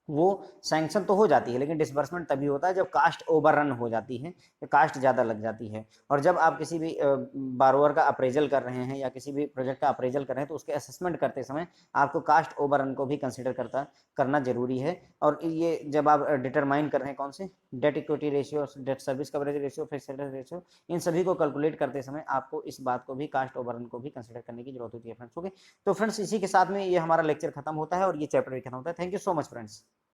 वो सैंक्शन तो हो जाती है, लेकिन डिसबर्समेंट तभी होता है जब कास्ट ओवररन हो जाती है, कास्ट ज़्यादा लग जाती है। और जब आप किसी भी बारोअर का अप्रेजल कर रहे हैं या किसी भी प्रोजेक्ट का अप्रेजल कर रहे हैं, तो उसके असेसमेंट करते समय आपको कास्ट ओवररन को भी कंसिडर करना जरूरी है। और ये जब आप डिटरमाइन कर रहे हैं कौन से debt equity ratio, debt service coverage ratio, fixed asset ratio, इन सभी को कैलकुलेट करते समय आपको इस बात को भी, कास्ट ओवररन को भी कंसिडर करने की जरूरत होती है फ्रेंड्स। ओके, तो फ्रेंड्स इसी के साथ में ये हमारा लेक्चर खत्म होता है और ये चैप्टर भी खत्म होता है। Thank you so much friends.